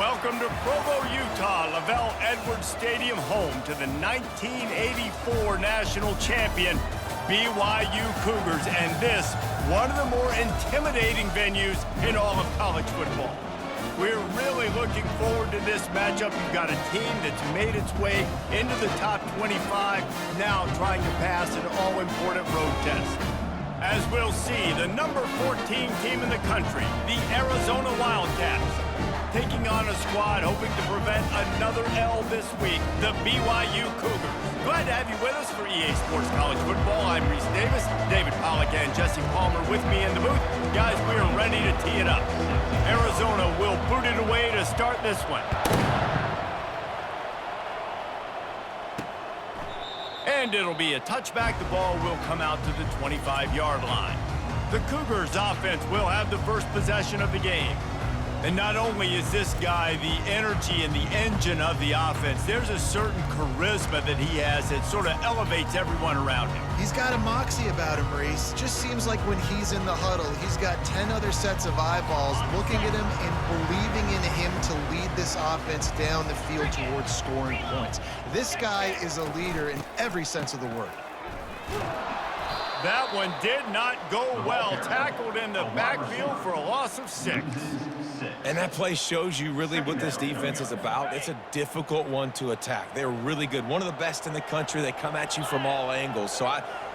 Welcome to Provo, Utah, Lavelle Edwards Stadium, home to the 1984 national champion BYU Cougars, and this, one of the more intimidating venues in all of college football. We're really looking forward to this matchup. You've got a team that's made its way into the top 25, now trying to pass an all-important road test. As we'll see, the number 14 team in the country, the Arizona Wildcats, taking on a squad hoping to prevent another L this week, the BYU Cougars. Glad to have you with us for EA Sports College Football. I'm Reese Davis, David Pollack and Jesse Palmer with me in the booth. Guys, we are ready to tee it up. Arizona will boot it away to start this one. And it'll be a touchback. The ball will come out to the 25-yard line. The Cougars offense will have the first possession of the game. And not only is this guy the energy and the engine of the offense, there's a certain charisma that he has that sort of elevates everyone around him. He's got a moxie about him, Reese. Just seems like when he's in the huddle, he's got 10 other sets of eyeballs looking at him and believing in him to lead this offense down the field towards scoring points. This guy is a leader in every sense of the word. That one did not go well. Tackled in the backfield for a loss of 6. And that play shows you really what this defense is about. It's a difficult one to attack. They're really good. One of the best in the country. They come at you from all angles. So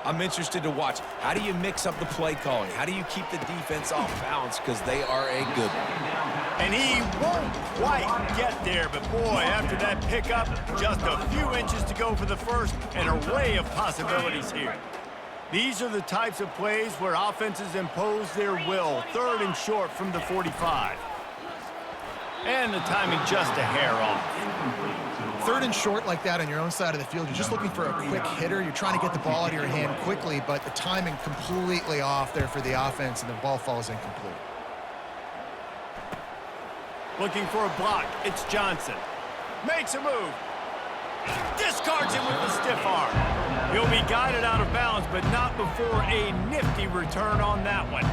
I'm interested to watch. How do you mix up the play calling? How do you keep the defense off balance? Because they are a good one. And he won't quite get there, but boy, after that pickup, just a few inches to go for the first, and an array of possibilities here. These are the types of plays where offenses impose their will. 3rd and short from the 45. And the timing just a hair off. 3rd and short like that on your own side of the field, you're just looking for a quick hitter. You're trying to get the ball out of your hand quickly, but the timing completely off there for the offense, and the ball falls incomplete. Looking for a block. It's Johnson. Makes a move. Discards him with the stiff arm. He'll be guided out of bounds, but not before a nifty return on that one.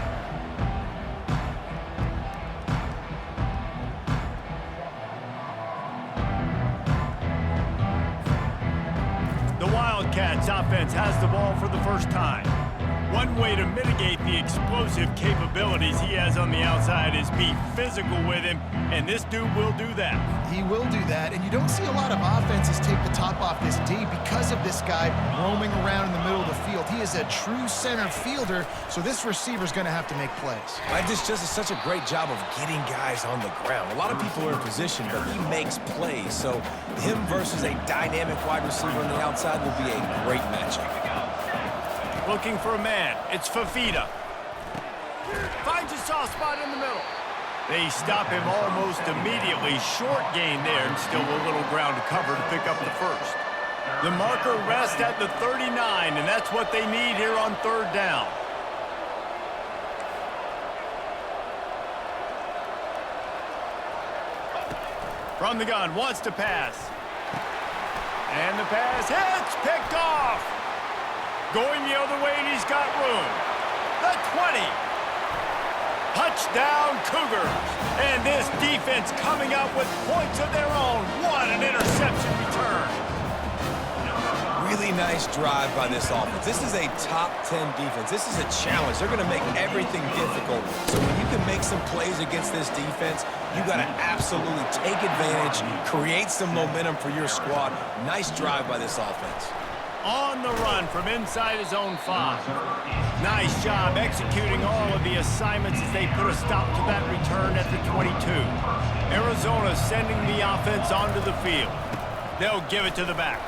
The Wildcats offense has the ball for the first time. One way to mitigate the explosive capabilities he has on the outside is be physical with him, and this dude will do that. He will do that, and you don't see a lot of offenses take the top off this D because of this guy roaming around in the middle of the field. He is a true center fielder, so this receiver's going to have to make plays. Just does such a great job of getting guys on the ground. A lot of people are in position, but he makes plays, so him versus a dynamic wide receiver on the outside will be a great matchup. Looking for a man. It's Fafita. Finds a soft spot in the middle. They stop him almost immediately. Short gain there, and still a little ground to cover to pick up the first. The marker rests at the 39, and that's what they need here on 3rd down. From the gun, wants to pass. And the pass hits, picked off. Going the other way, and he's got room. The 20. Touchdown, Cougars. And this defense coming up with points of their own. What an interception return. Really nice drive by this offense. This is a top 10 defense. This is a challenge. They're going to make everything difficult. So when you can make some plays against this defense, you got to absolutely take advantage, create some momentum for your squad. Nice drive by this offense. On the run from inside his own 5. Nice job executing all of the assignments as they put a stop to that return at the 22. Arizona sending the offense onto the field. They'll give it to the back.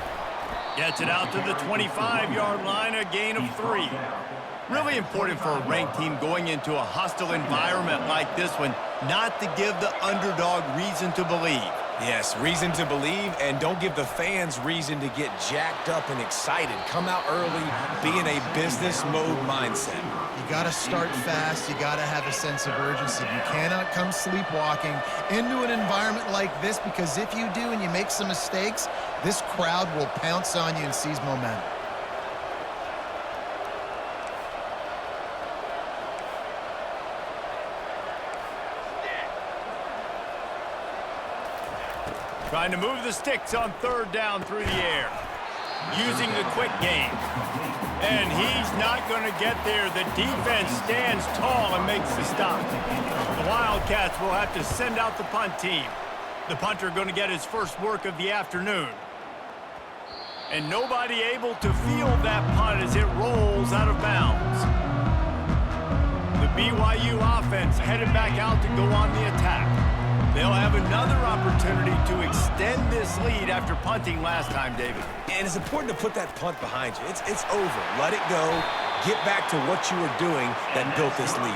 Gets it out to the 25-yard line, a gain of 3. Really important for a ranked team going into a hostile environment like this one, not to give the underdog reason to believe. Yes, reason to believe, and don't give the fans reason to get jacked up and excited. Come out early, be in a business mode mindset. You got to start fast. You got to have a sense of urgency. You cannot come sleepwalking into an environment like this, because if you do and you make some mistakes, this crowd will pounce on you and seize momentum. Trying to move the sticks on third down through the air. Using the quick game. And he's not going to get there. The defense stands tall and makes the stop. The Wildcats will have to send out the punt team. The punter going to get his first work of the afternoon. And nobody able to field that punt as it rolls out of bounds. The BYU offense headed back out to go on the attack. They'll have another opportunity to extend this lead after punting last time, David. And it's important to put that punt behind you. It's over. Let it go. Get back to what you were doing that built this lead.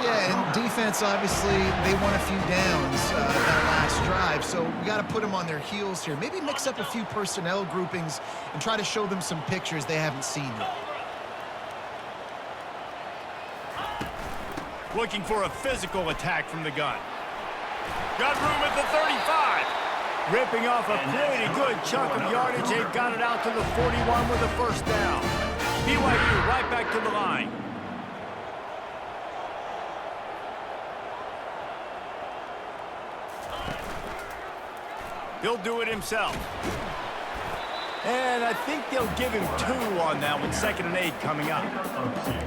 Yeah, and defense, obviously, they won a few downs that last drive, so we got to put them on their heels here. Maybe mix up a few personnel groupings and try to show them some pictures they haven't seen yet. Looking for a physical attack from the gun. Got room at the 35. Ripping off a pretty good chunk of yardage. They got it out to the 41 with a first down. BYU right back to the line. He'll do it himself. And I think they'll give him 2 on that one. 2nd and 8 coming up.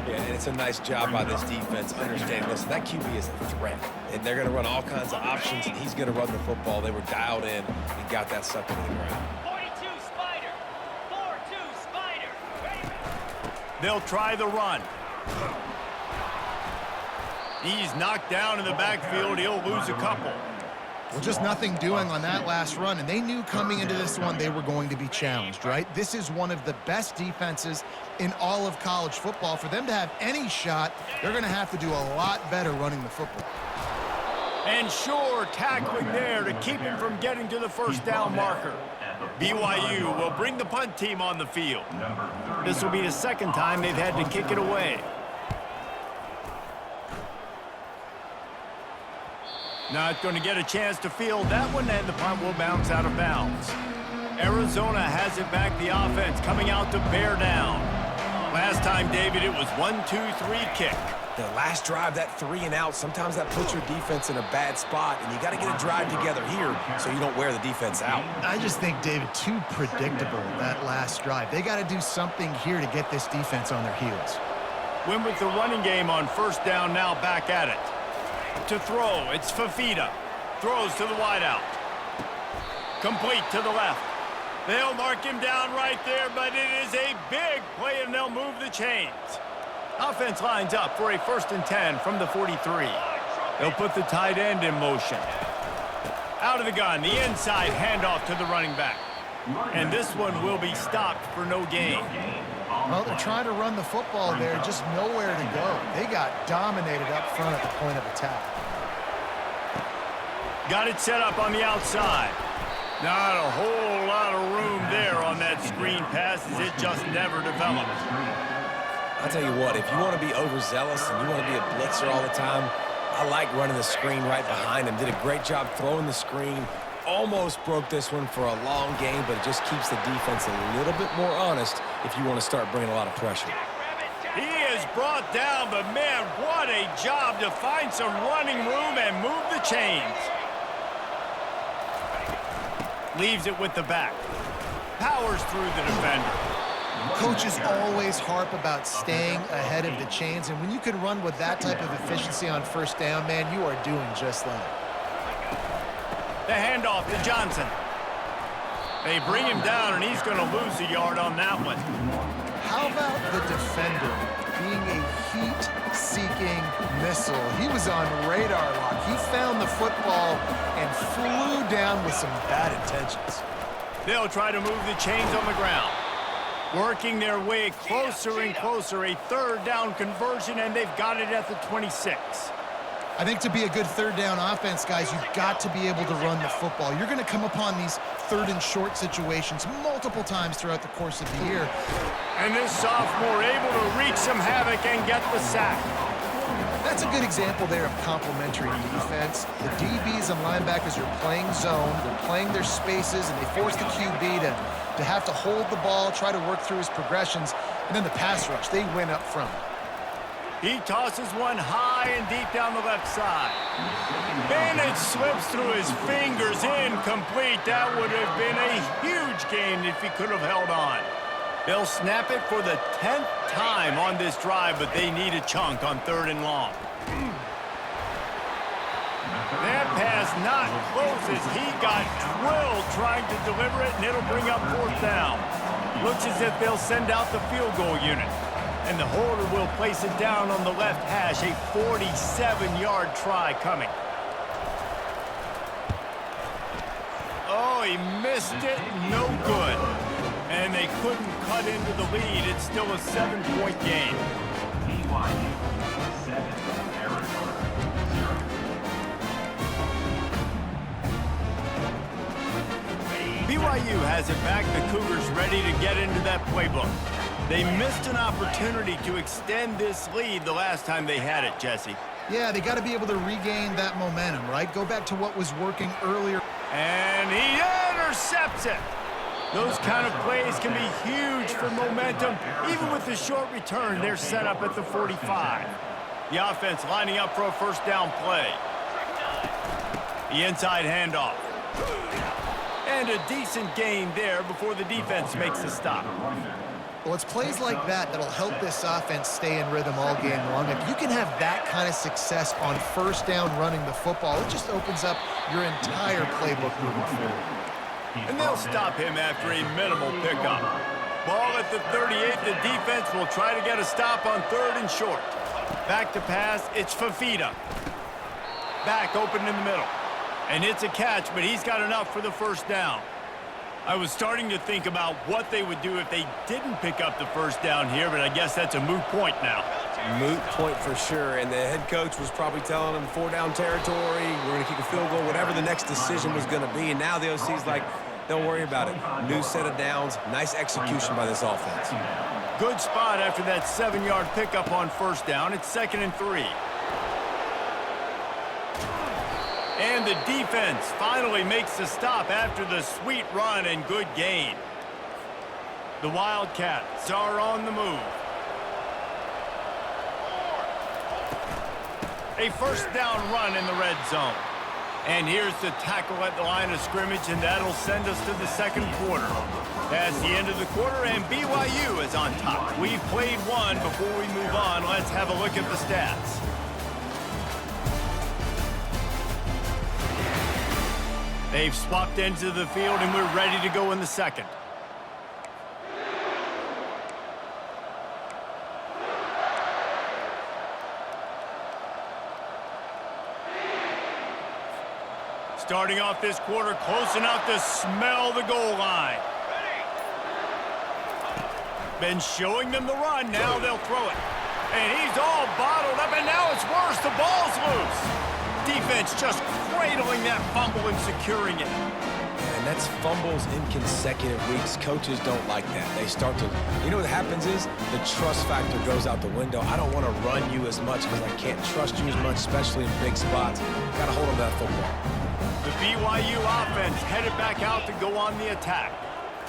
Yeah, and it's a nice job by this defense understanding, listen, that QB is a threat. And they're going to run all kinds of options, and he's going to run the football. They were dialed in and got that sucker to the ground. 42 Spider. 4-2 Spider. They'll try the run. He's knocked down in the backfield. He'll lose a couple. Well, just nothing doing on that last run, and they knew coming into this one they were going to be challenged, right? This is one of the best defenses in all of college football. For them to have any shot, they're going to have to do a lot better running the football. And sure, tackling there to keep him from getting to the first down marker. BYU will bring the punt team on the field. This will be the 2nd time they've had to kick it away. Not going to get a chance to field that one, and the punt will bounce out of bounds. Arizona has it back, the offense coming out to bear down. Last time, David, it was 1-2-3 kick. The last drive, that 3 and out, sometimes that puts your defense in a bad spot, and you got to get a drive together here so you don't wear the defense out. I just think, David, too predictable that last drive. They got to do something here to get this defense on their heels. Win with the running game on first down, now back at it. To throw, it's Fafita. Throws to the wideout. Complete to the left. They'll mark him down right there, but it is a big play, and they'll move the chains. Offense lines up for a 1st and 10 from the 43. They'll put the tight end in motion. Out of the gun, the inside handoff to the running back. And this one will be stopped for no gain. Well, they're trying to run the football there, just nowhere to go. They got dominated up front at the point of attack. Got it set up on the outside. Not a whole lot of room there on that screen pass, as it just never developed. I'll tell you what, if you want to be overzealous and you want to be a blitzer all the time, I like running the screen right behind him. Did a great job throwing the screen. Almost broke this one for a long game, but it just keeps the defense a little bit more honest if you want to start bringing a lot of pressure. He is brought down, but man, what a job to find some running room and move the chains. Leaves it with the back. Powers through the defender. Coaches always harp about staying ahead of the chains, and when you can run with that type of efficiency on first down, man, you are doing just that. The handoff to Johnson. They bring him down, and he's going to lose a yard on that one. How about the defender being a heat-seeking missile? He was on radar lock. He found the football and flew down with some bad intentions. They'll try to move the chains on the ground. Working their way closer and closer. A 3rd down conversion, and they've got it at the 26. I think to be a good 3rd down offense, guys, you've got to be able to run the football. You're going to come upon these 3rd and short situations multiple times throughout the course of the year. And this sophomore able to wreak some havoc and get the sack. That's a good example there of complementary defense. The DBs and linebackers are playing zone, they're playing their spaces, and they force the QB to have to hold the ball, try to work through his progressions, and then the pass rush, they win up front. He tosses one high and deep down the left side. And it slips through his fingers, incomplete. That would have been a huge gain if he could have held on. They'll snap it for the 10th time on this drive, but they need a chunk on 3rd and long. That pass not close as he got drilled trying to deliver it, and it'll bring up 4th down. Looks as if they'll send out the field goal unit. And the holder will place it down on the left hash, a 47-yard try coming. Oh, he missed it, no good. And they couldn't cut into the lead. It's still a 7-point game. BYU 7, Arizona 0. BYU has it back. The Cougars ready to get into that playbook. They missed an opportunity to extend this lead the last time they had it, Jesse. Yeah, they got to be able to regain that momentum, right? Go back to what was working earlier. And he intercepts it. Those kind of plays can be huge for momentum. Even with the short return, they're set up at the 45. The offense lining up for a 1st down play. The inside handoff. And a decent gain there before the defense makes the stop. Well, it's plays like that that'll help this offense stay in rhythm all game long. If you can have that kind of success on 1st down running the football, it just opens up your entire playbook moving forward. And they'll stop him after a minimal pickup. Ball at the 38. The defense will try to get a stop on 3rd and short. Back to pass. It's Fafita. Back open in the middle. And it's a catch, but he's got enough for the 1st down. I was starting to think about what they would do if they didn't pick up the 1st down here, but I guess that's a moot point now. Moot point for sure, and the head coach was probably telling them 4-down territory, we're going to kick a field goal, whatever the next decision was going to be, and now the OC's like, don't worry about it. New set of downs, nice execution by this offense. Good spot after that 7-yard pickup on 1st down. It's 2nd and 3. And the defense finally makes the stop after the sweet run and good gain. The Wildcats are on the move. A 1st down run in the red zone. And here's the tackle at the line of scrimmage, and that'll send us to the 2nd quarter. That's the end of the quarter, and BYU is on top. We've played one. Before we move on, let's have a look at the stats. They've swapped ends of the field, and we're ready to go in the 2nd. Starting off this quarter, close enough to smell the goal line. Been showing them the run, now they'll throw it. And he's all bottled up, and now it's worse, the ball's loose. Defense just cradling that fumble and securing it. And that's fumbles in consecutive weeks. Coaches don't like that. They start to, you know what happens is the trust factor goes out the window. I don't want to run you as much because I can't trust you as much, especially in big spots. Got to hold on to that football. The BYU offense headed back out to go on the attack.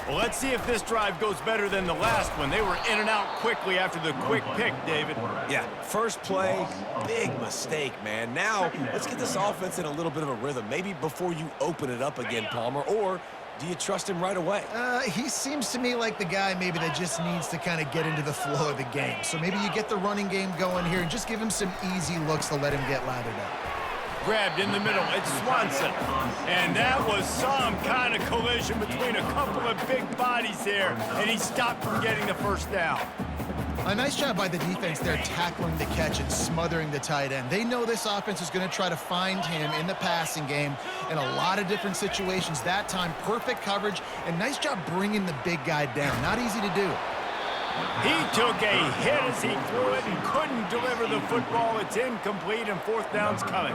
Well, let's see if this drive goes better than the last one. They were in and out quickly after the quick pick, David. Yeah, first play, big mistake, man. Now, let's get this offense in a little bit of a rhythm. Maybe before you open it up again, Palmer, or do you trust him right away? He seems to me like the guy maybe that just needs to kind of get into the flow of the game. So maybe you get the running game going here and just give him some easy looks to let him get lathered up. Grabbed in the middle, it's Swanson. And that was some kind of collision between a couple of big bodies there, and he stopped from getting the 1st down. A nice job by the defense there tackling the catch and smothering the tight end. They know this offense is going to try to find him in the passing game in a lot of different situations. That time, perfect coverage, and nice job bringing the big guy down. Not easy to do. He took a hit as he threw it and couldn't deliver the football. It's incomplete, and 4th down's coming.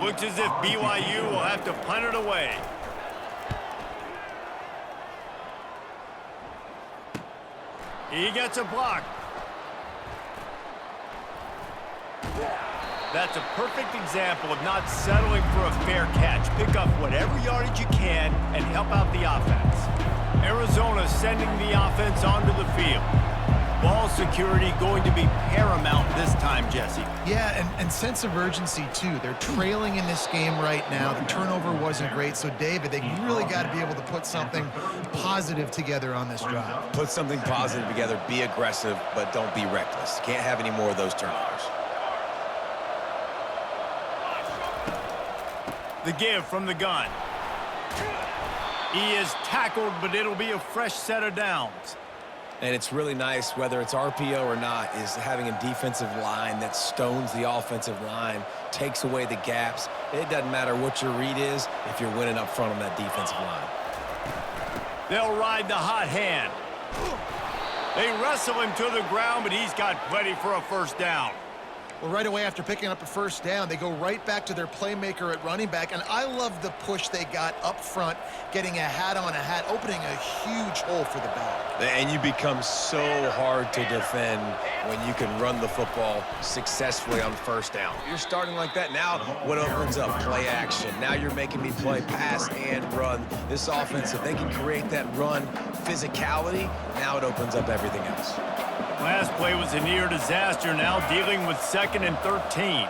Looks as if BYU will have to punt it away. He gets a block. That's a perfect example of not settling for a fair catch. Pick up whatever yardage you can and help out the offense. Arizona sending the offense onto the field. Ball security going to be paramount this time, Jesse. Yeah, and sense of urgency, too. They're trailing in this game right now. The turnover wasn't great. So, David, they really got to be able to put something positive together on this drive. Put something positive together. Be aggressive, but don't be reckless. Can't have any more of those turnovers. The give from the gun. He is tackled, but it'll be a fresh set of downs. And it's really nice, whether it's RPO or not, is having a defensive line that stones the offensive line, takes away the gaps. It doesn't matter what your read is if you're winning up front on that defensive line. They'll ride the hot hand. They wrestle him to the ground, but he's got plenty for a first down. Well, right away after picking up a first down, they go right back to their playmaker at running back, and I love the push they got up front, getting a hat on a hat, opening a huge hole for the back. And you become so hard to defend when you can run the football successfully on first down. You're starting like that. Now what opens up? Play action. Now you're making me play pass and run. This offense, if they can create that run physicality, now it opens up everything else. Last play was a near disaster, now dealing with 2nd and 13.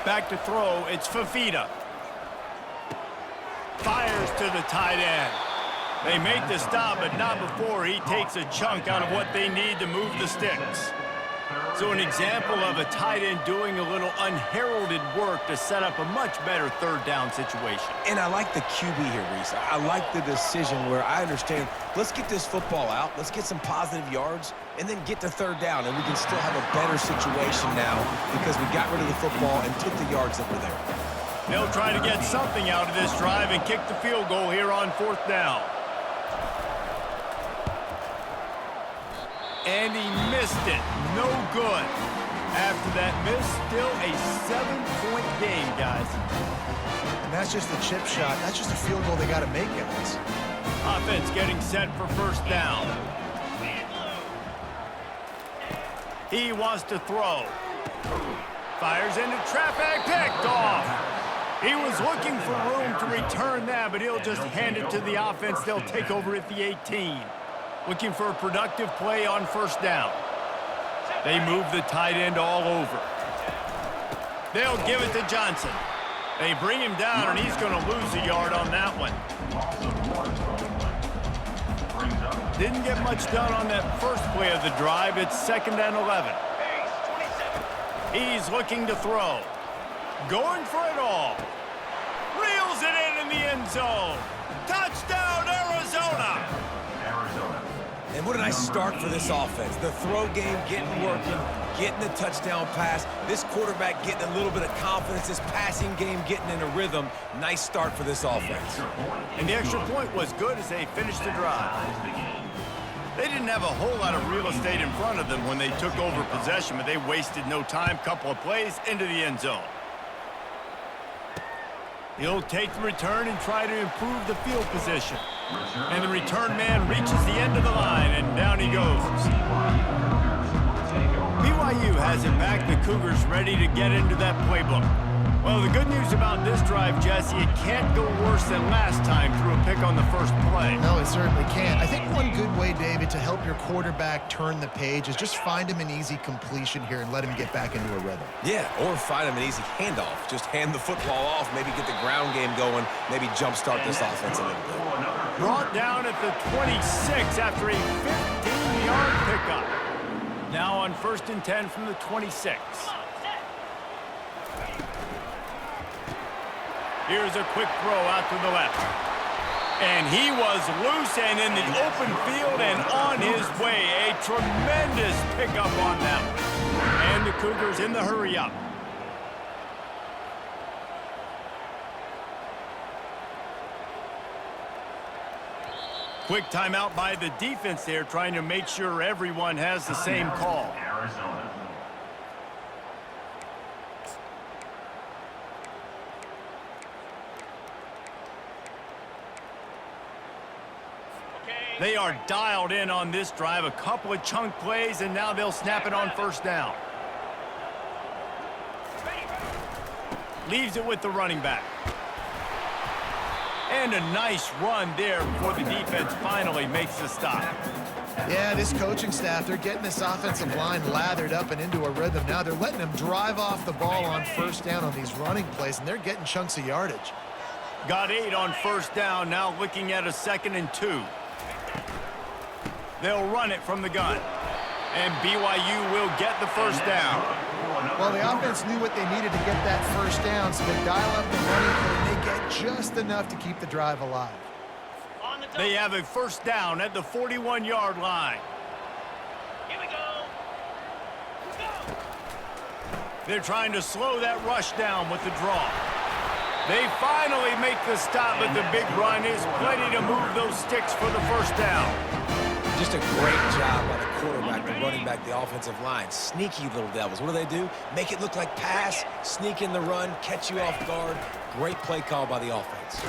Back to throw, it's Fafita. Fires to the tight end. They make the stop, but not before he takes a chunk out of what they need to move the sticks. So an example of a tight end doing a little unheralded work to set up a much better third down situation. And I like the QB here, Reese. I like the decision where I understand, let's get this football out, let's get some positive yards, and then get to third down, and we can still have a better situation now because we got rid of the football and took the yards that were there. They'll try to get something out of this drive and kick the field goal here on 4th down. And he missed it. No good. After that miss, still a 7-point game, guys. And that's just a chip shot. That's just a field goal they got to make, guys. Offense getting set for first down. He wants to throw. Fires into traffic, picked off. He was looking for room to return that, but he'll just hand it to the offense. They'll take over at the 18. Looking for a productive play on first down. They move the tight end all over. They'll give it to Johnson. They bring him down, and he's going to lose a yard on that one. Didn't get much done on that first play of the drive. It's 2nd and 11. He's looking to throw. Going for it all. Reels it in the end zone. Touchdown, Arizona. And what a nice start for this offense. The throw game getting working, getting the touchdown pass. This quarterback getting a little bit of confidence. This passing game getting in a rhythm. Nice start for this offense. And the extra point was good as they finished the drive. They didn't have a whole lot of real estate in front of them when they took over possession, but they wasted no time. Couple of plays into the end zone. He'll take the return and try to improve the field position. And the return man reaches the end of the line, and down he goes. BYU has it back. The Cougars ready to get into that playbook. Well, the good news about this drive, Jesse, it can't go worse than last time through a pick on the first play. No, it certainly can't. I think one good way, David, to help your quarterback turn the page is just find him an easy completion here and let him get back into a rhythm. Yeah, or find him an easy handoff. Just hand the football off, maybe get the ground game going, maybe jumpstart this offense a little bit. Brought down at the 26 after a 15-yard pickup. Now on 1st and 10 from the 26. Here's a quick throw out to the left. And he was loose and in the open field and on his way. A tremendous pickup on that one. And the Cougars in the hurry up. Quick timeout by the defense there, trying to make sure everyone has the same call. Arizona. They are dialed in on this drive. A couple of chunk plays, and now they'll snap it on first down. Leaves it with the running back. And a nice run there before the defense finally makes the stop. Yeah, this coaching staff, they're getting this offensive line lathered up and into a rhythm. Now they're letting them drive off the ball on first down on these running plays, and they're getting chunks of yardage. Got 8 on first down, now looking at a 2nd and 2. They'll run it from the gun. And BYU will get the first down. Well, the offense knew what they needed to get that first down, so they dial up the running play, and they get just enough to keep the drive alive. They have a first down at the 41-yard line. Here we go. Go. They're trying to slow that rush down with the draw. They finally make the stop, but the big run is plenty to move those sticks for the first down. Just a great job by the quarterback, the running back, the offensive line. Sneaky little devils. What do? Make it look like pass, sneak in the run, catch you off guard. Great play call by the offense.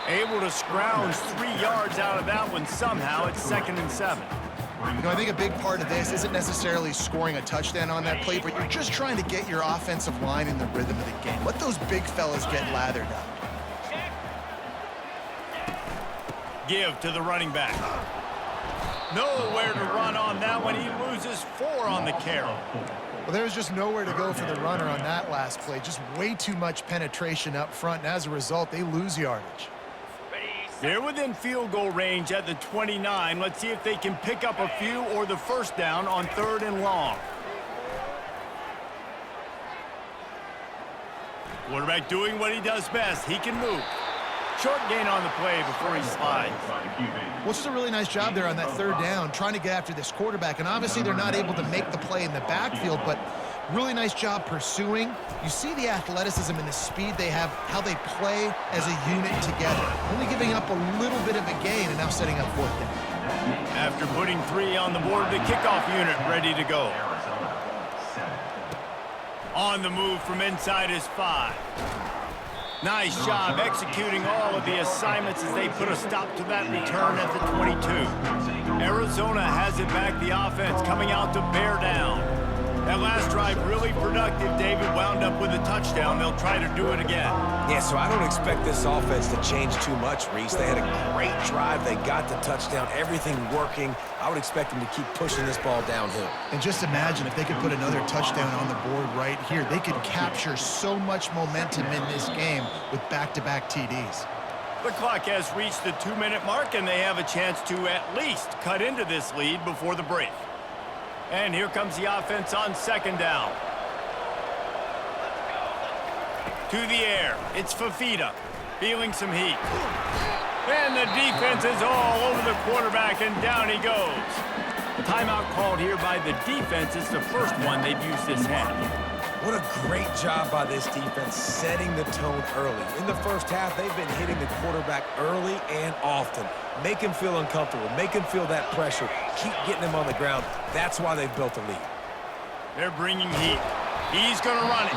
Able to scrounge 3 yards out of that one somehow. It's 2nd and 7. You know, I think a big part of this isn't necessarily scoring a touchdown on that play, but you're just trying to get your offensive line in the rhythm of the game. Let those big fellas get lathered up. Give to the running back. Nowhere to run on that one. He loses 4 on the carry. Well, there's just nowhere to go for the runner on that last play. Just way too much penetration up front, and as a result, they lose yardage. They're within field goal range at the 29. Let's see if they can pick up a few or the first down on 3rd and long. Quarterback doing what he does best. He can move. Short gain on the play before he slides. Well, it's just a really nice job there on that 3rd down, trying to get after this quarterback. And obviously they're not able to make the play in the backfield, but really nice job pursuing. You see the athleticism and the speed they have, how they play as a unit together. Only giving up a little bit of a gain and now setting up 4th down. After putting 3 on the board, the kickoff unit ready to go. On the move from inside is 5. Nice job executing all of the assignments as they put a stop to that return at the 22. Arizona has it back, the offense coming out to bear down. That last drive really productive. David wound up with a touchdown. They'll try to do it again. Yeah, so I don't expect this offense to change too much, Reese. They had a great drive. They got the touchdown, everything working. I would expect them to keep pushing this ball downhill. And just imagine if they could put another touchdown on the board right here. They could capture so much momentum in this game with back-to-back TDs. The clock has reached the 2-minute mark, and they have a chance to at least cut into this lead before the break. And here comes the offense on 2nd down. To the air. It's Fafita feeling some heat. And the defense is all over the quarterback, and down he goes. Timeout called here by the defense. It's the first one they've used this half. What a great job by this defense setting the tone early. In the first half, they've been hitting the quarterback early and often. Make him feel uncomfortable. Make him feel that pressure. Keep getting him on the ground. That's why they've built a lead. They're bringing heat. He's going to run it.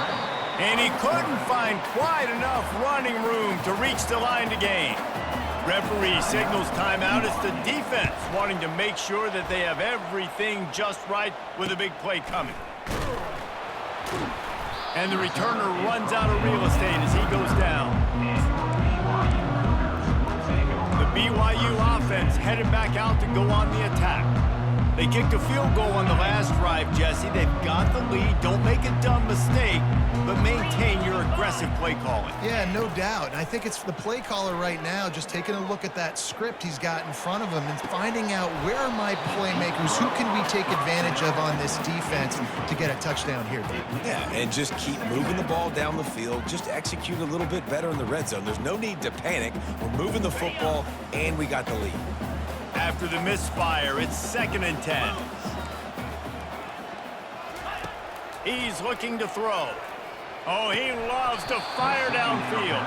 And he couldn't find quite enough running room to reach the line to gain. Referee signals timeout. It's the defense wanting to make sure that they have everything just right with a big play coming. And the returner runs out of real estate as he goes down. The BYU offense headed back out to go on the attack. They kicked a field goal on the last drive, Jesse. They've got the lead. Don't make a dumb mistake, but maintain your aggressive play calling. Yeah, no doubt. And I think it's the play caller right now just taking a look at that script he's got in front of him and finding out where are my playmakers, who can we take advantage of on this defense to get a touchdown here. Yeah, and just keep moving the ball down the field. Just execute a little bit better in the red zone. There's no need to panic. We're moving the football, and we got the lead. After the misfire, it's 2nd and 10. He's looking to throw. Oh, he loves to fire downfield.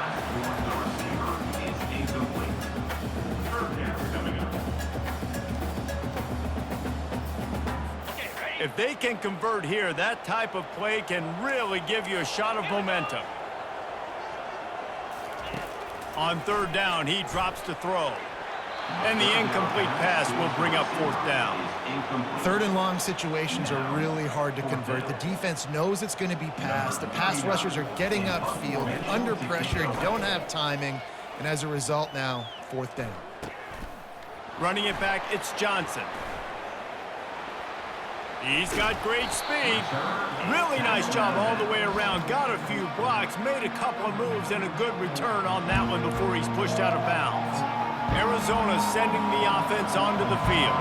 If they can convert here, that type of play can really give you a shot of momentum. On 3rd down, he drops to throw. And the incomplete pass will bring up 4th down. 3rd and long situations are really hard to convert. The defense knows it's going to be passed. The pass rushers are getting upfield. You're under pressure. You don't have timing. And as a result now, 4th down. Running it back, it's Johnson. He's got great speed. Really nice job all the way around. Got a few blocks, made a couple of moves, and a good return on that one before he's pushed out of bounds. Arizona sending the offense onto the field.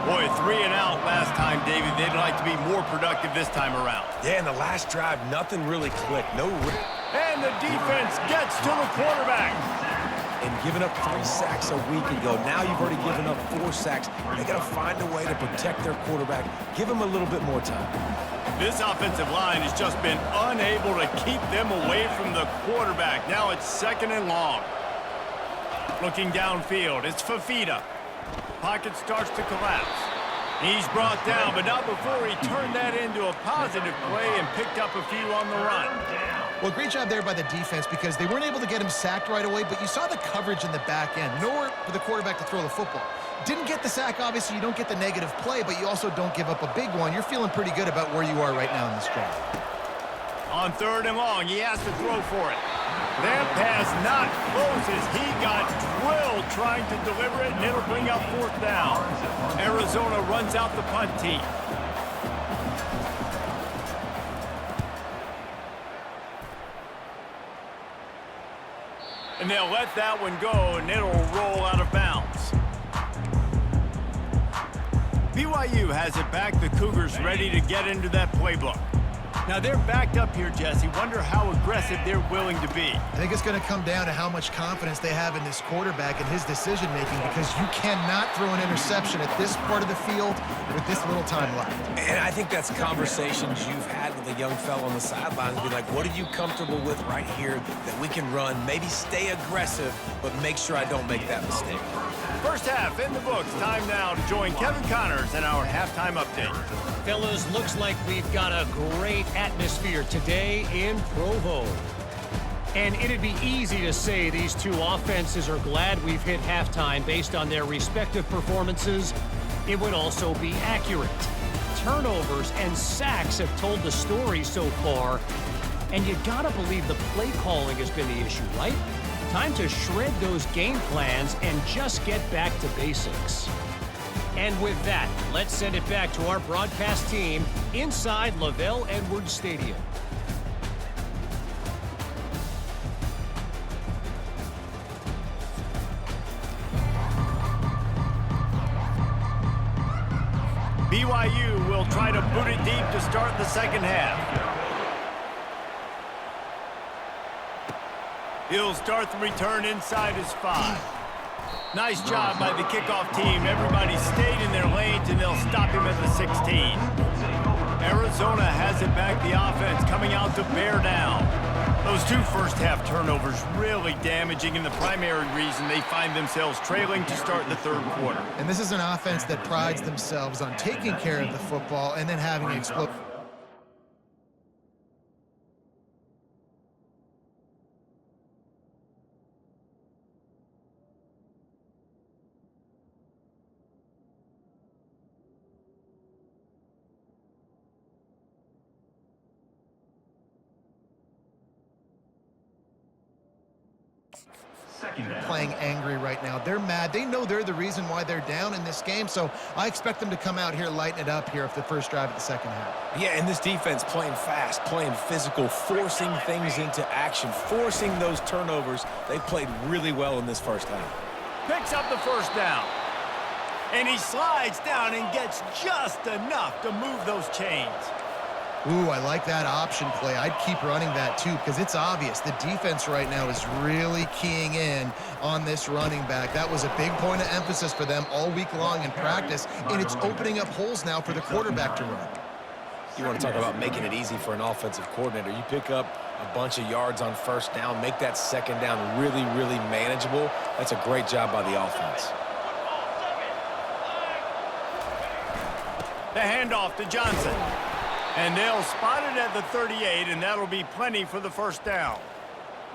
Boy, 3 and out last time, David. They'd like to be more productive this time around. Yeah, in the last drive, nothing really clicked. And the defense gets to the quarterback. And giving up 3 sacks a week ago. Now you've already given up 4 sacks. They got to find a way to protect their quarterback. Give him a little bit more time. This offensive line has just been unable to keep them away from the quarterback. Now it's 2nd and long. Looking downfield, it's Fafita. Pocket starts to collapse. He's brought down, but not before he turned that into a positive play and picked up a few on the run. Well, great job there by the defense because they weren't able to get him sacked right away, but you saw the coverage in the back end. Nowhere for the quarterback to throw the football. Didn't get the sack, obviously. You don't get the negative play, but you also don't give up a big one. You're feeling pretty good about where you are right now in this drive. On 3rd and long, he has to throw for it. That pass not close as he got drilled trying to deliver it, and it'll bring up 4th down. Arizona runs out the punt team. And they'll let that one go, and it'll roll out of bounds. BYU has it back. The Cougars ready to get into that playbook. Now they're backed up here, Jesse. Wonder how aggressive they're willing to be. I think it's going to come down to how much confidence they have in this quarterback and his decision-making because you cannot throw an interception at this part of the field with this little time left. And I think that's conversations you've had with a young fellow on the sidelines. Be like, what are you comfortable with right here that we can run? Maybe stay aggressive, but make sure I don't make that mistake. First half in the books. Time now to join Kevin Connors in our halftime update. Fellas, looks like we've got a great atmosphere today in Provo. And it'd be easy to say these two offenses are glad we've hit halftime based on their respective performances. It would also be accurate. Turnovers and sacks have told the story so far. And you gotta believe the play calling has been the issue, right? Time to shred those game plans and just get back to basics. And with that, let's send it back to our broadcast team inside Lavelle Edwards Stadium. BYU will try to boot it deep to start the second half. He'll start the return inside his 5. Nice job by the kickoff team. Everybody stayed in their lanes, and they'll stop him at the 16. Arizona has it back. The offense coming out to bear down. Those 2 first-half turnovers really damaging, and the primary reason they find themselves trailing to start the 3rd quarter. And this is an offense that prides themselves on taking care of the football and then having it explode. Playing angry right now. They're mad. They know they're the reason why they're down in this game, so I expect them to come out here, lighten it up here for the first drive of the second half. Yeah, and this defense playing fast, playing physical, forcing things into action, forcing those turnovers. They played really well in this first half. Picks up the first down. And he slides down and gets just enough to move those chains. Ooh, I like that option play. I'd keep running that too because it's obvious. The defense right now is really keying in on this running back. That was a big point of emphasis for them all week long in practice, and it's opening up holes now for the quarterback to run. You want to talk about making it easy for an offensive coordinator. You pick up a bunch of yards on first down, make that second down really, really manageable. That's a great job by the offense. The handoff to Johnson. And they'll spot it at the 38, and that'll be plenty for the first down.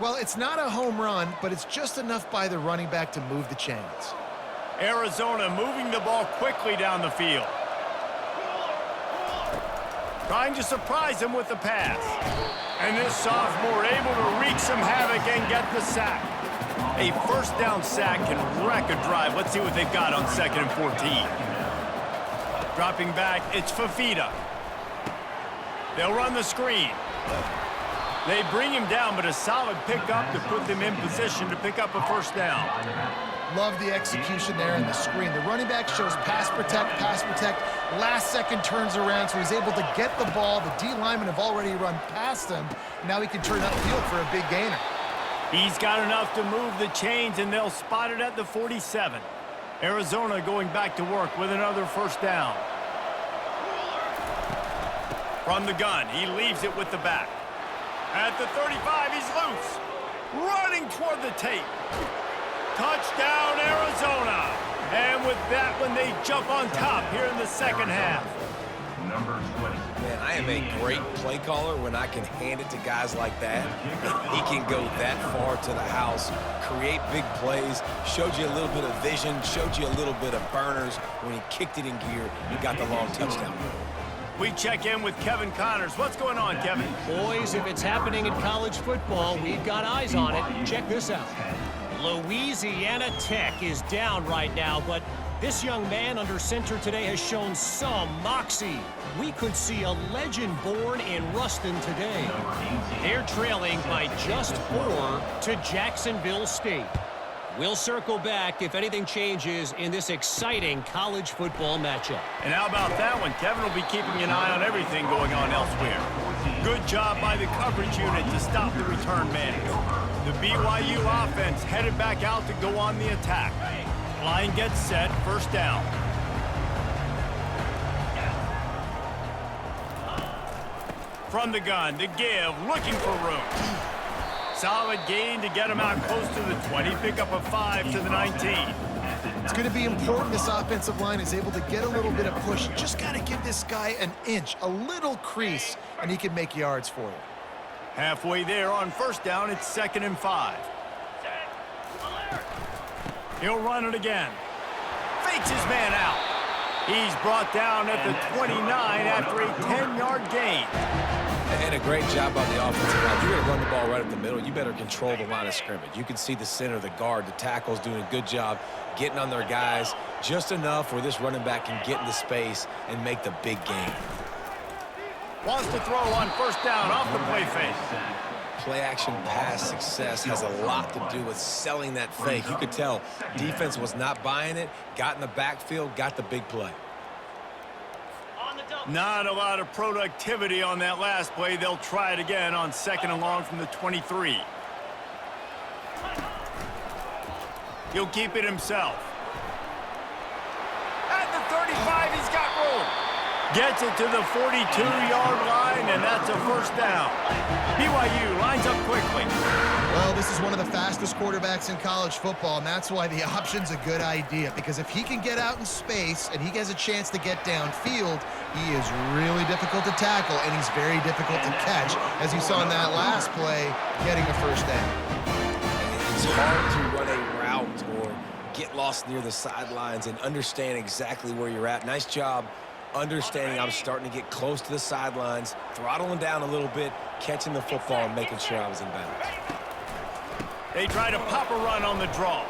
Well, it's not a home run, but it's just enough by the running back to move the chains. Arizona moving the ball quickly down the field. Trying to surprise him with the pass. And this sophomore able to wreak some havoc and get the sack. A first down sack can wreck a drive. Let's see what they've got on 2nd and 14. Dropping back, it's Fafita. They'll run the screen. They bring him down, but a solid pickup to put them in position to pick up a first down. Love the execution there in the screen. The running back shows pass protect, last second turns around, so he's able to get the ball. The D linemen have already run past him. Now he can turn upfield for a big gainer. He's got enough to move the chains, and they'll spot it at the 47. Arizona going back to work with another first down. From the gun, he leaves it with the back. At the 35, he's loose. Running toward the tape. Touchdown, Arizona. And with that one, they jump on top here in the second half. Number 20. Man, I am a great play caller when I can hand it to guys like that. He can go that far to the house, create big plays, showed you a little bit of vision, showed you a little bit of burners. When he kicked it in gear, he got the long touchdown. We check in with Kevin Connors. What's going on, Kevin? Boys, if it's happening in college football, we've got eyes on it. Check this out. Louisiana Tech is down right now, but this young man under center today has shown some moxie. We could see a legend born in Ruston today. They're trailing by just 4 to Jacksonville State. We'll circle back if anything changes in this exciting college football matchup. And how about that one? Kevin will be keeping an eye on everything going on elsewhere. Good job by the coverage unit to stop the return man. The BYU offense headed back out to go on the attack. Line gets set, first down. From the gun, the give, looking for room. Solid gain to get him out close to the 20, pick up a 5 to the 19. It's going to be important this offensive line is able to get a little bit of push. Just got to give this guy an inch, a little crease, and he can make yards for you. Halfway there on first down, it's 2nd and 5. He'll run it again. Fakes his man out. He's brought down at the 29 after a 10-yard gain. And a great job on the offensive line. You're going to run the ball right up the middle. You better control the line of scrimmage. You can see the center, the guard, the tackles doing a good job getting on their guys just enough where this running back can get into space and make the big gain. Wants to throw on first down off the play fake. Play action pass success has a lot to do with selling that fake. You could tell defense was not buying it, got in the backfield, got the big play. Not a lot of productivity on that last play. They'll try it again on 2nd and long from the 23. He'll keep it himself. At the 35, he's got room. Gets it to the 42-yard line, and that's a first down. BYU lines up quickly. Well, this is one of the fastest quarterbacks in college football, and that's why the option's a good idea, because if he can get out in space and he has a chance to get downfield, he is really difficult to tackle, and he's very difficult to catch, as you saw in that last play, getting a first down. It's hard to run a route or get lost near the sidelines and understand exactly where you're at. Nice job understanding I'm starting to get close to the sidelines, throttling down a little bit, catching the football and making sure I was in bounds. They try to pop a run on the draw.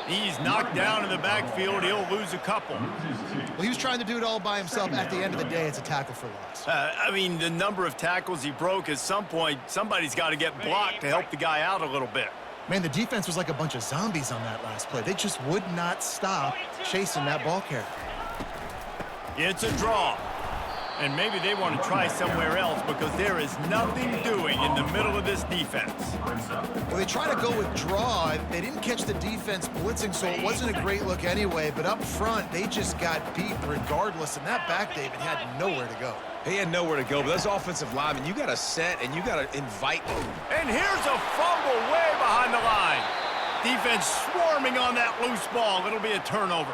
He's knocked down in the backfield. He'll lose a couple. Well, he was trying to do it all by himself. At the end of the day, it's a tackle for loss. I mean, the number of tackles he broke, at some point, somebody's got to get blocked to help the guy out a little bit. Man, the defense was like a bunch of zombies on that last play. They just would not stop chasing that ball carrier. It's a draw. And maybe they want to try somewhere else because there is nothing doing in the middle of this defense. Well, they try to go with draw. They didn't catch the defense blitzing, so it wasn't a great look anyway. But up front, they just got beat regardless. And that back, David, had nowhere to go. He had nowhere to go, but those offensive linemen, you got to set and you got to invite them. And here's a fumble way behind the line. Defense swarming on that loose ball. It'll be a turnover.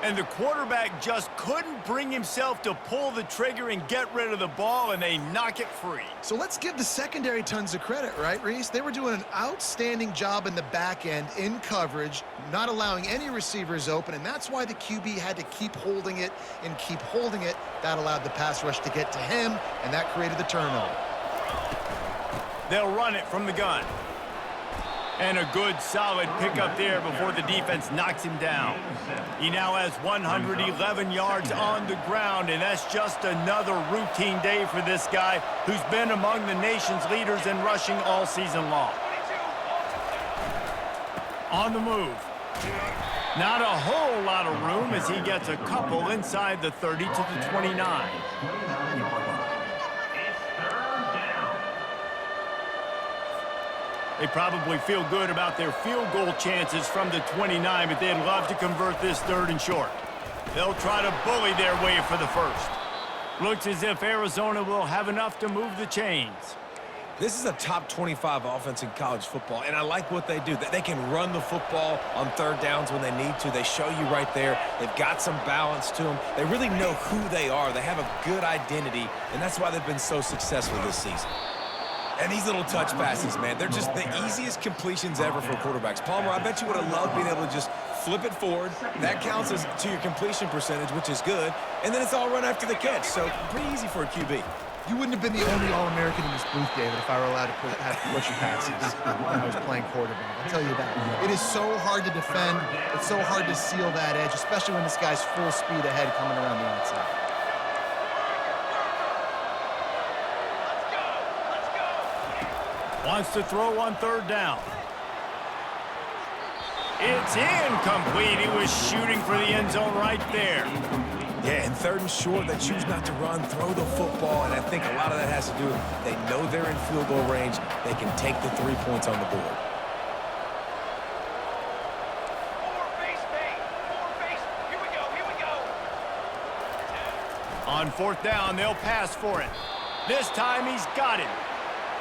And the quarterback just couldn't bring himself to pull the trigger and get rid of the ball, and they knock it free. So let's give the secondary tons of credit, right, Reese? They were doing an outstanding job in the back end, in coverage, not allowing any receivers open, and that's why the QB had to keep holding it and keep holding it. That allowed the pass rush to get to him, and that created the turnover. They'll run it from the gun. And a good, solid pickup there before the defense knocks him down. He now has 111 yards on the ground, and that's just another routine day for this guy who's been among the nation's leaders in rushing all season long. On the move. Not a whole lot of room as he gets a couple inside the 30 to the 29. They probably feel good about their field goal chances from the 29, but they'd love to convert this 3rd and short. They'll try to bully their way for the first. Looks as if Arizona will have enough to move the chains. This is a top 25 offense in college football, and I like what they do. They can run the football on 3rd downs when they need to. They show you right there. They've got some balance to them. They really know who they are. They have a good identity, and that's why they've been so successful this season. And these little touch passes, man, they're just the easiest completions ever for quarterbacks. Palmer, I bet you would have loved being able to just flip it forward. That counts as to your completion percentage, which is good. And then it's all run after the catch, so pretty easy for a QB. You wouldn't have been the only All-American in this booth, David, if I were allowed to have rusher passes when I was playing quarterback. I'll tell you that. It is so hard to defend. It's so hard to seal that edge, especially when this guy's full speed ahead coming around the outside. Wants to throw on 3rd down. It's incomplete. He was shooting for the end zone right there. Yeah, and 3rd and short, they choose not to run, throw the football, and I think a lot of that has to do with they know they're in field goal range. They can take the 3 points on the board. On 4th down, they'll pass for it. This time he's got it.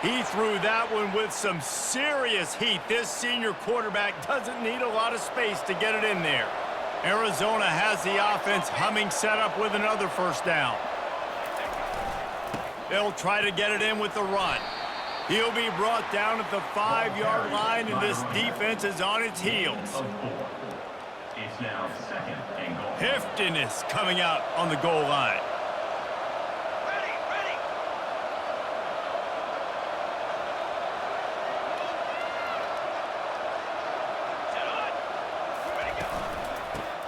He threw that one with some serious heat. This senior quarterback doesn't need a lot of space to get it in there. Arizona has the offense humming, set up with another 1st down. They'll try to get it in with the run. He'll be brought down at the 5-yard line, and this defense is on its heels. It's now 2nd and goal. Heftiness coming out on the goal line.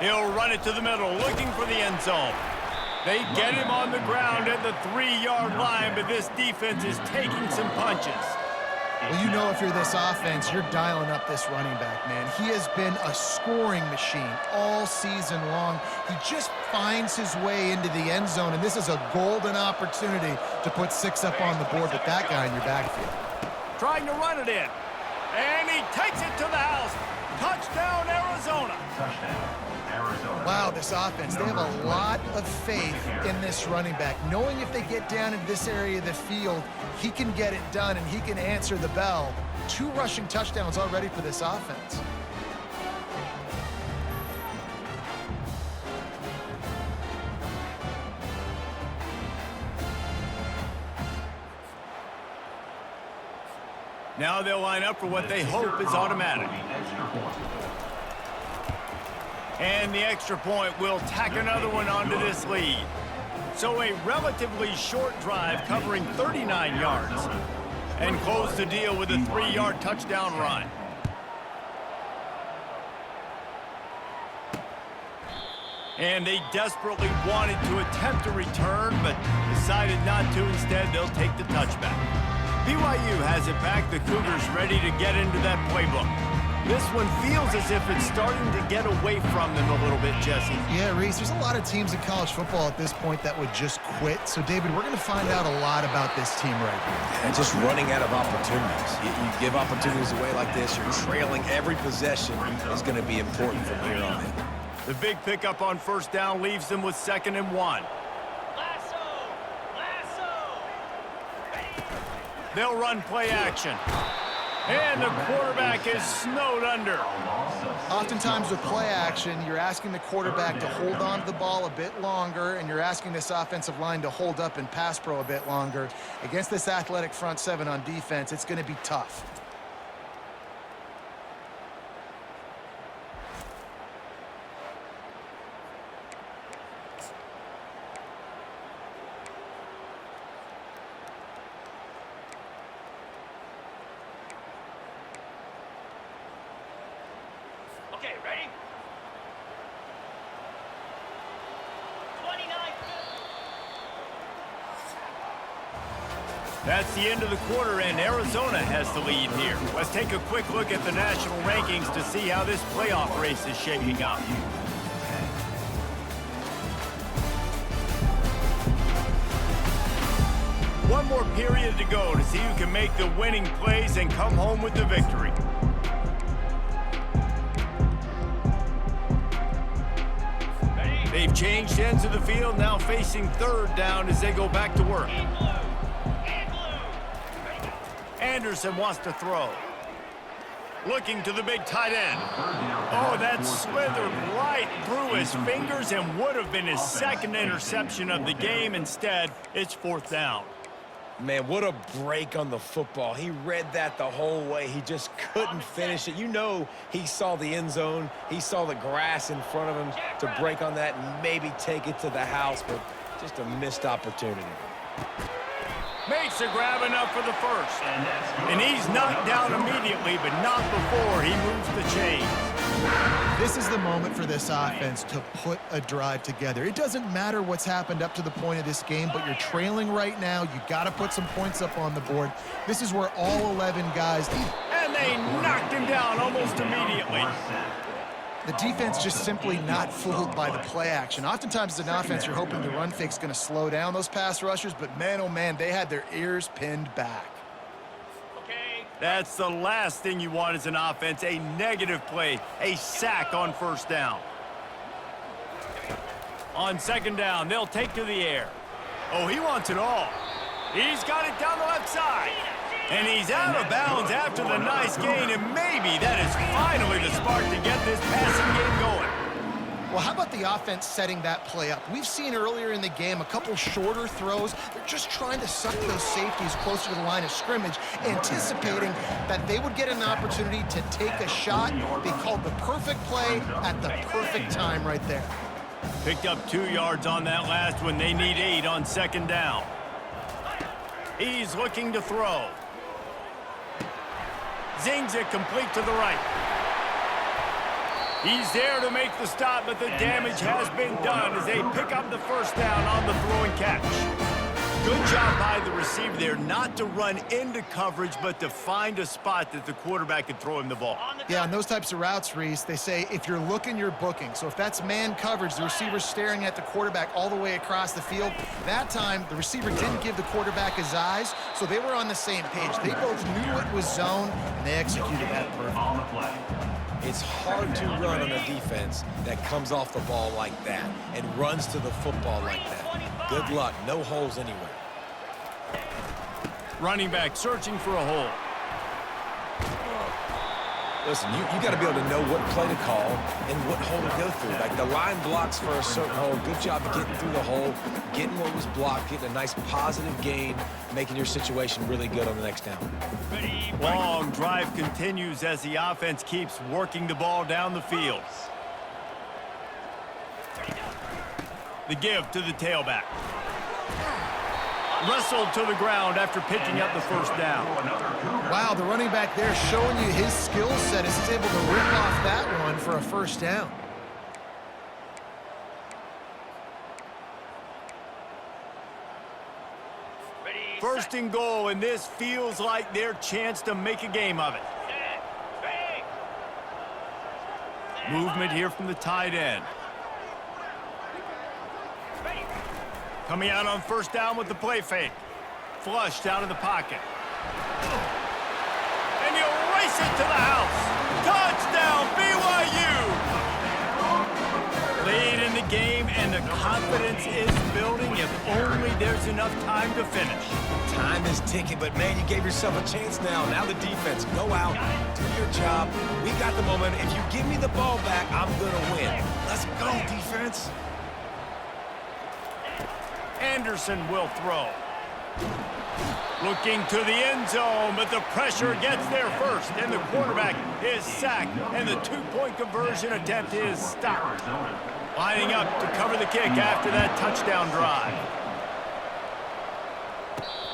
He'll run it to the middle, looking for the end zone. They get him on the ground at the 3-yard line, but this defense is taking some punches. Well, you know if you're this offense, you're dialing up this running back, man. He has been a scoring machine all season long. He just finds his way into the end zone, and this is a golden opportunity to put 6 up on the board with that guy in your backfield. Trying to run it in, and he takes it to the house. Touchdown, Arizona. Touchdown, Arizona. Wow, this offense, they have a lot of faith in this running back, knowing if they get down into this area of the field, he can get it done and he can answer the bell. 2 rushing touchdowns already for this offense. Now they'll line up for what they hope is automatic. And the extra point will tack another one onto this lead. So a relatively short drive covering 39 yards. And close the deal with a 3-yard touchdown run. And they desperately wanted to attempt a return, but decided not to. Instead, they'll take the touchback. BYU has it back. The Cougars ready to get into that playbook. This one feels as if it's starting to get away from them a little bit, Jesse. Yeah, Reese, there's a lot of teams in college football at this point that would just quit. So, David, we're going to find out a lot about this team right here. And just running out of opportunities. You give opportunities away like this, you're trailing every possession is going to be important from here on in. The big pickup on 1st down leaves them with 2nd and 1. They'll run play action. And the quarterback is snowed under. Oftentimes with play action, you're asking the quarterback to hold on to the ball a bit longer, and you're asking this offensive line to hold up and pass pro a bit longer. Against this athletic front 7 on defense, it's going to be tough. Okay, ready? 29. That's the end of the quarter, and Arizona has the lead here. Let's take a quick look at the national rankings to see how this playoff race is shaping up. One more period to go to see who can make the winning plays and come home with the victory. Ready? They've changed ends of the field, now facing third down as they go back to work. In blue. In blue. Ready, go. Anderson wants to throw. Looking to the big tight end. Oh, that slithered right through his fingers and would have been his second interception of the game. Instead, it's fourth down. Man, what a break on the football. He read that the whole way. He just couldn't finish it. You know he saw the end zone. He saw the grass in front of him to break on that and maybe take it to the house, but just a missed opportunity. Makes a grab enough for the first. And he's knocked down immediately, but not before he moves the chains. This is the moment for this offense to put a drive together. It doesn't matter what's happened up to the point of this game, but you're trailing right now. You got to put some points up on the board. This is where all 11 guys... And they knocked him down almost immediately. The defense just simply not fooled by the play action. Oftentimes as an offense, you're hoping the run fake's going to slow down those pass rushers, but man, oh man, they had their ears pinned back. Okay. That's the last thing you want as an offense, a negative play, a sack on first down. On second down, they'll take to the air. Oh, he wants it all. He's got it down the left side. And he's out of bounds after the nice gain, and maybe that is finally the spark to get this passing game going. Well, how about the offense setting that play up? We've seen earlier in the game a couple shorter throws. They're just trying to suck those safeties closer to the line of scrimmage, anticipating that they would get an opportunity to take a shot. They called the perfect play at the perfect time right there. Picked up 2 yards on that last one. They need 8 on second down. He's looking to throw. Zings it complete to the right. He's there to make the stop, but the damage has been done as they pick up the first down on the throw and catch. Good job by the receiver there not to run into coverage, but to find a spot that the quarterback could throw him the ball. Yeah, on those types of routes, Reese, they say if you're looking, you're booking. So if that's man coverage, the receiver's staring at the quarterback all the way across the field. That time, the receiver didn't give the quarterback his eyes, so they were on the same page. They both knew it was zone, and they executed that perfectly. On the play. It's hard to run on a defense that comes off the ball like that and runs to the football like that. Good luck. No holes anywhere. Running back searching for a hole. Listen, you got to be able to know what play to call and what hole to go through. Like the line blocks for a certain hole. Good job getting through the hole, getting what was blocked, getting a nice positive gain, making your situation really good on the next down. Ready. Long drive continues as the offense keeps working the ball down the field. The give to the tailback. Wrestled to the ground after picking up the first down. Wow, the running back there showing you his skill set as he's able to rip off that one for a first down. Ready. First and goal, and this feels like their chance to make a game of it. Set. Ready. Movement here from the tight end. Ready. Coming out on first down with the play fake. Flushed out of the pocket. And you race it to the house. Touchdown, BYU! Lead in the game, and the confidence is building if only there's enough time to finish. Time is ticking, but man, you gave yourself a chance now. Now the defense, go out, do your job. We got the momentum. If you give me the ball back, I'm going to win. Let's go, defense. Anderson will throw. Looking to the end zone, but the pressure gets there first, and the quarterback is sacked, and the two-point conversion attempt is stopped. Lining up to cover the kick after that touchdown drive.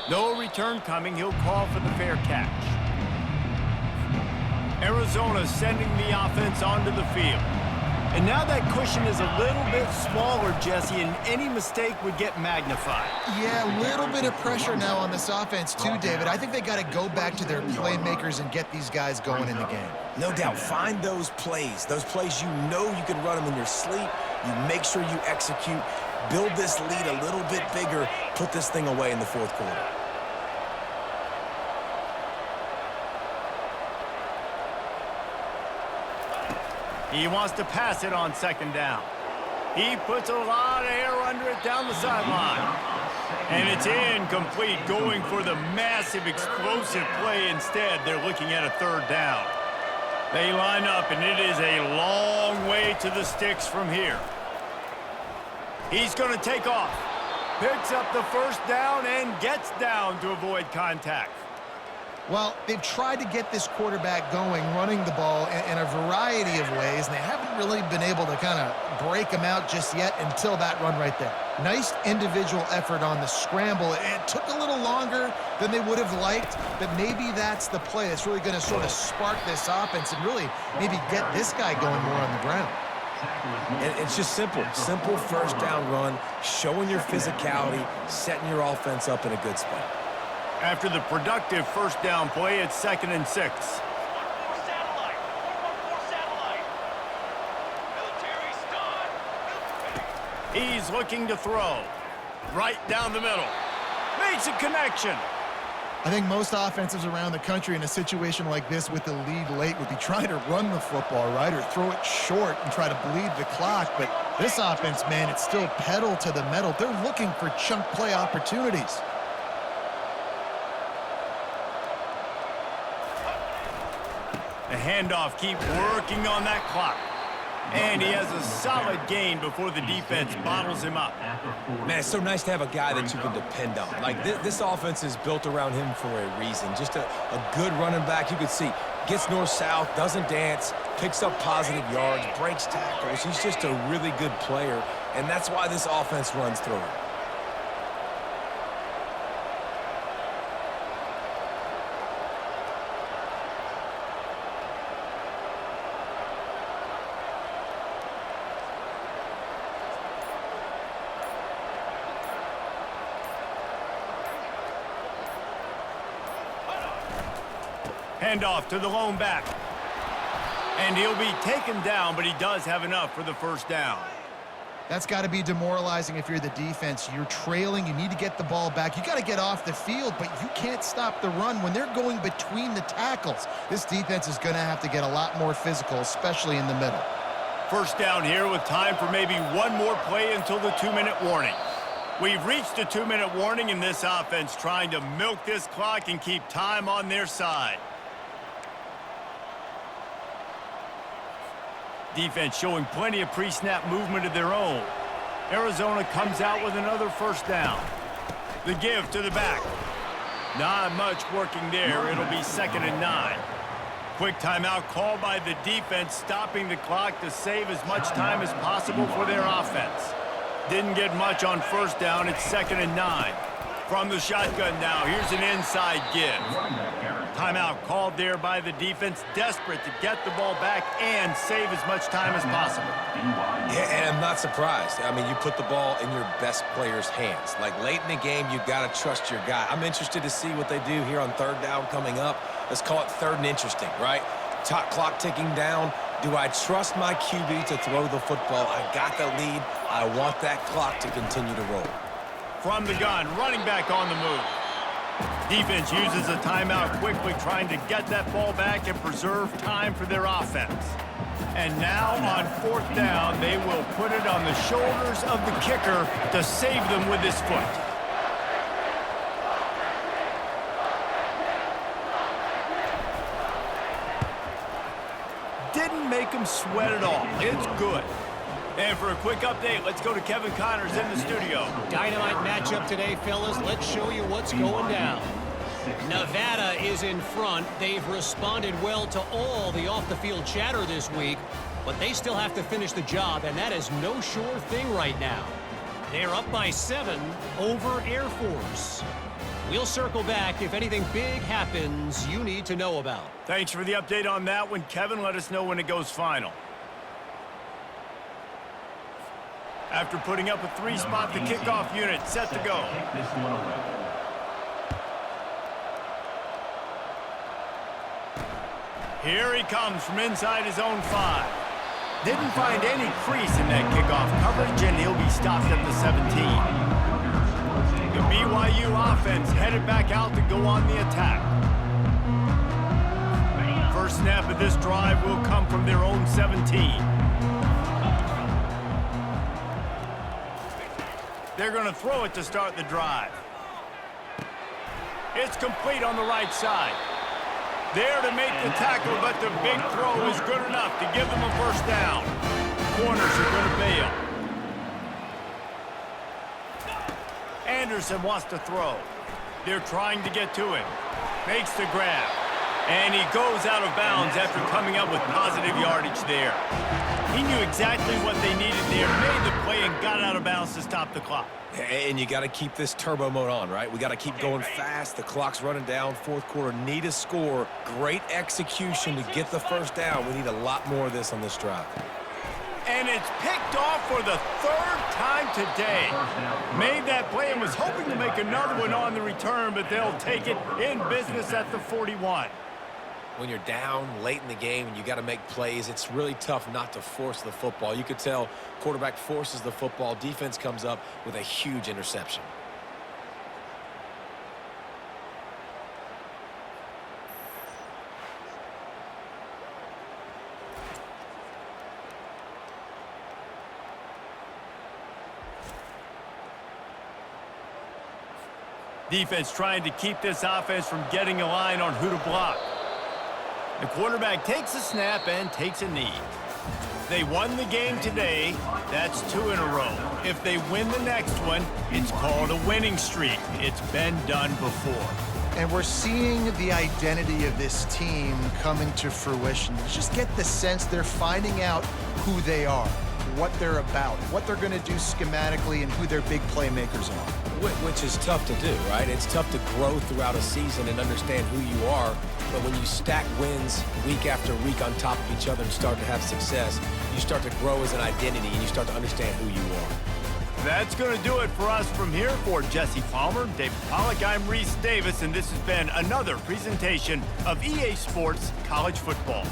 No return coming. He'll call for the fair catch. Arizona sending the offense onto the field. And now that cushion is a little bit smaller, Jesse, and any mistake would get magnified. Yeah, a little bit of pressure now on this offense too, David. I think they got to go back to their playmakers and get these guys going in the game. No doubt. Find those plays you know you can run them in your sleep. You make sure you execute. Build this lead a little bit bigger. Put this thing away in the fourth quarter. He wants to pass it on second down. He puts a lot of air under it down the sideline. And it's incomplete, going for the massive explosive play instead. They're looking at a third down. They line up, and it is a long way to the sticks from here. He's going to take off. Picks up the first down and gets down to avoid contact. Well, they've tried to get this quarterback going, running the ball in a variety of ways, and they haven't really been able to kind of break him out just yet until that run right there. Nice individual effort on the scramble. It took a little longer than they would have liked, but maybe that's the play that's really going to sort of spark this offense and really maybe get this guy going more on the ground. And it's just simple. Simple first down run, showing your physicality, setting your offense up in a good spot. After the productive first down play, it's 2nd and 6. More satellite. More satellite. Military stun. He's looking to throw. Right down the middle. Makes a connection. I think most offenses around the country in a situation like this with the lead late would be trying to run the football, right, or throw it short and try to bleed the clock. But this offense, man, it's still pedal to the metal. They're looking for chunk play opportunities. The handoff, keep working on that clock. And he has a solid gain before the defense bottles him up. Man, it's so nice to have a guy that you can depend on. Like, this offense is built around him for a reason. Just a good running back. You can see, gets north-south, doesn't dance, picks up positive yards, breaks tackles. He's just a really good player, and that's why this offense runs through him. Handoff to the lone back. And he'll be taken down, but he does have enough for the first down. That's got to be demoralizing if you're the defense. You're trailing. You need to get the ball back. You got to get off the field, but you can't stop the run when they're going between the tackles. This defense is going to have to get a lot more physical, especially in the middle. First down here with time for maybe one more play until the 2-minute warning. We've reached the 2-minute warning in this offense, trying to milk this clock and keep time on their side. Defense showing plenty of pre-snap movement of their own. Arizona comes out with another first down. The give to the back. Not much working there. It'll be 2nd and 9. Quick timeout called by the defense, stopping the clock to save as much time as possible for their offense. Didn't get much on first down. It's 2nd and 9. From the shotgun now, here's an inside give. Timeout called there by the defense, desperate to get the ball back and save as much time as possible. Yeah, and I'm not surprised. I mean, you put the ball in your best player's hands. Like, late in the game, you've got to trust your guy. I'm interested to see what they do here on third down coming up. Let's call it 3rd and interesting, right? Top clock ticking down. Do I trust my QB to throw the football? I got the lead. I want that clock to continue to roll. From the gun, running back on the move. Defense uses a timeout quickly, trying to get that ball back and preserve time for their offense. And now on 4th down, they will put it on the shoulders of the kicker to save them with his foot. Didn't make him sweat at all. It's good. And for a quick update, let's go to Kevin Connors in the studio. Dynamite matchup today, fellas. Let's show you what's going down. Nevada is in front. They've responded well to all the off-the-field chatter this week, but they still have to finish the job, and that is no sure thing right now. They're up by 7 over Air Force. We'll circle back if anything big happens you need to know about. Thanks for the update on that one, Kevin. Let us know when it goes final. After putting up a 3-spot, the kickoff unit set to go. Kick this one away. Here he comes from inside his own 5. Didn't find any crease in that kickoff coverage, and he'll be stopped at the 17. The BYU offense headed back out to go on the attack. First snap of this drive will come from their own 17. They're going to throw it to start the drive. It's complete on the right side. There to make the tackle, but the big throw is good enough to give them a first down. Corners are going to bail. Anderson wants to throw. They're trying to get to him. Makes the grab. And he goes out of bounds after coming up with positive yardage there. He knew exactly what they needed there, made the play, and got out of bounds to stop the clock. And you got to keep this turbo mode on, right? We got to keep going fast. The clock's running down. Fourth quarter, need a score. Great execution to get the first down. We need a lot more of this on this drive. And it's picked off for the 3rd time today. Made that play and was hoping to make another one on the return, but they'll take it in business at the 41. When you're down late in the game and you got to make plays, it's really tough not to force the football. You could tell quarterback forces the football. Defense comes up with a huge interception. Defense trying to keep this offense from getting a line on who to block. The quarterback takes a snap and takes a knee. They won the game today. That's 2 in a row. If they win the next one, it's called a winning streak. It's been done before. And we're seeing the identity of this team come into fruition. You just get the sense they're finding out who they are, what they're about, what they're going to do schematically, and who their big playmakers are. Which is tough to do, right? It's tough to grow throughout a season and understand who you are. But when you stack wins week after week on top of each other and start to have success, you start to grow as an identity and you start to understand who you are. That's going to do it for us from here. For Jesse Palmer, David Pollack, I'm Reese Davis, and this has been another presentation of EA Sports College Football.